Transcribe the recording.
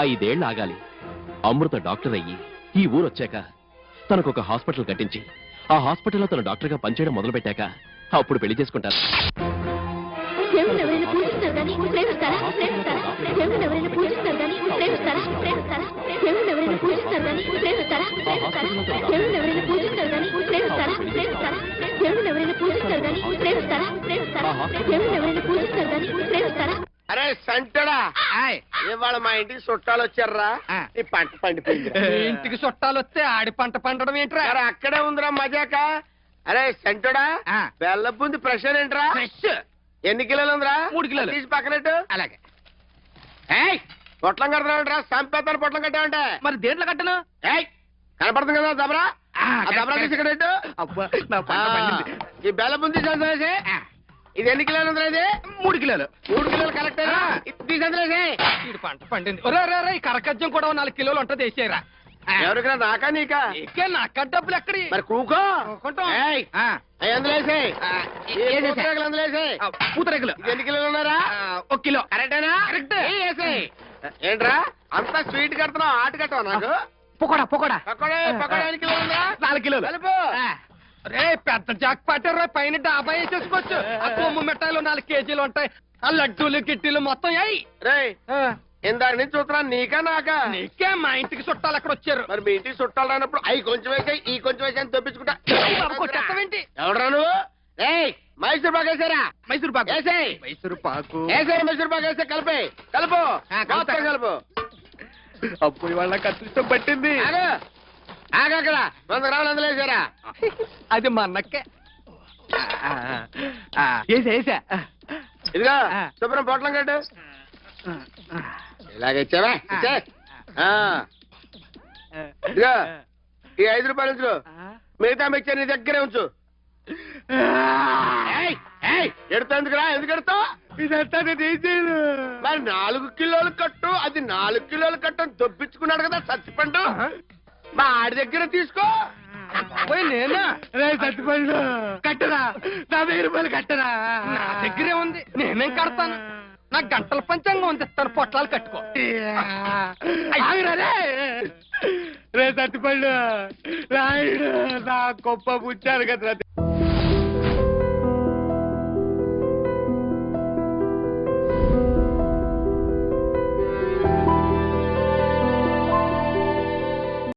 5 ఏళ్ళు ఆగాలి. అమృత డాక్టర్ అయ్యి ఈ ఊరొచ్చాక తనకొక హాస్పిటల్ కట్టించి ఆ హాస్పిటల్లో తన డాక్టర్గా పనిచేయడం మొదలుపెట్టాక అప్పుడు పెళ్లి చేసుకుంటారు. అరే సంటడా, ఇవాళ మా ఇంటికి చుట్టాలు వచ్చారా? ఈ పంట పండిపోయింది. ఇంటికి చుట్టాలు వస్తే ఆడి పంట పండడం ఏంట్రా? అరే అక్కడే ఉందిరా మజాక. అరే సంటడా, బెల్ల బుంది ప్రెషర్ ఏంట్రా? ఎన్ని కిలోలు ఉందిరా? 3 కిలోలు. తీసి పక్కనట్టు. అలాగే. పొట్లం కడతానంటరా? సంపేతాను పొట్లం కట్టావంటే. మరి దేంట్లో కట్టను? కనపడుతుంది కదా దబరా? దబరా తీసి ఇక్కడ పెట్టు. ఈ బెల్ల బుంది సంతోషి. ఇది ఎన్ని కిలోలు ఉందిరా? ఇది 3 కిలోలు. 3 కిలోలు కరెక్ట్. తీసి ఇది పంట పండింది. కరకజ్జం కూడా 4 కిలోలు ఉంటుంది, వేసేయరా. ఎవరికైనా నాకా నీకా? ఇకే నాక డబ్బులు ఎక్కడి? మరి కూకో అందులో పూతరేకులు ఎన్ని కిలోలు ఉన్నారా? 1 కిలో. కరెక్టేనా? కరెక్ట్. ఏంట్రా అంతా స్వీట్ కడుతున్నావు, ఆట కట్టవా? నాకు పొకోడా పొకోడా పకోడా పకోడా ఎన్ని కిలోలు ఉందా? 4 కిలోలు. కలుపు. రే పెద్ద జాక్ పట్టారు, పైన డాబా వేసేసుకోవచ్చు. ఆ కొమ్ము మిఠాయిలు 4 కేజీలు ఉంటాయి. ఆ లడ్డూలు కిట్టీలు మొత్తం అయ్యి. రే ఇందాక నుంచి చూస్తున్నా, నీకా నాకా? నీకే. మా ఇంటికి చుట్టాలు అక్కడ వచ్చారు. మరి మీ ఇంటికి చుట్టాలు రానప్పుడు అవి కొంచెం వేసాయి, ఈ కొంచెం వేసాయి అని తప్పించుకుంటా. కొట్టేస్తావేంటి? ఎవడరా నువ్వు? మైసూర్ పాకు వేసారా? మైసూర్ పాకు వేసాయి. మైసూర్ పాకు వేసాయి. మైసూర్ పాకు వేస్తే కలిపి కలుపు. మొత్తం కలుపు. అప్పుడు వాళ్ళ కత్తితో పట్టింది. ఆగక్కడ 100 గ్రాములు అందులో వేసారా? అది మా అన్నక్కే. వేసా. ఇదిగో శుభ్రం పొట్లం కట్టు. ఇలాగచ్చావా? ఇదిగో ఈ 5 రూపాయలు ఉంచు. మిగతా మిక్చర్ నీ దగ్గరే ఉంచు. ఎడుతుందిరా? ఎందుకు ఎడతావు? ఇదంతా నేను మరి 4 కిలోలు కట్టు, అది 4 కిలోలు కట్టు అని దొబ్బించుకున్నాడు కదా చచ్చిపండు. మా ఆడి దగ్గర తీసుకో. నేనా? చచ్చిపండు కట్టరా? 50 రూపాయలు కట్టరా? నా దగ్గరే ఉంది, నేనేం కడతాను. నాకు గంటల పంచాంగం ఉంది, తన పొట్లాలు కట్టుకో. రే చచ్చిపండు రాయుడు, నా గొప్ప పుచ్చారు కదా.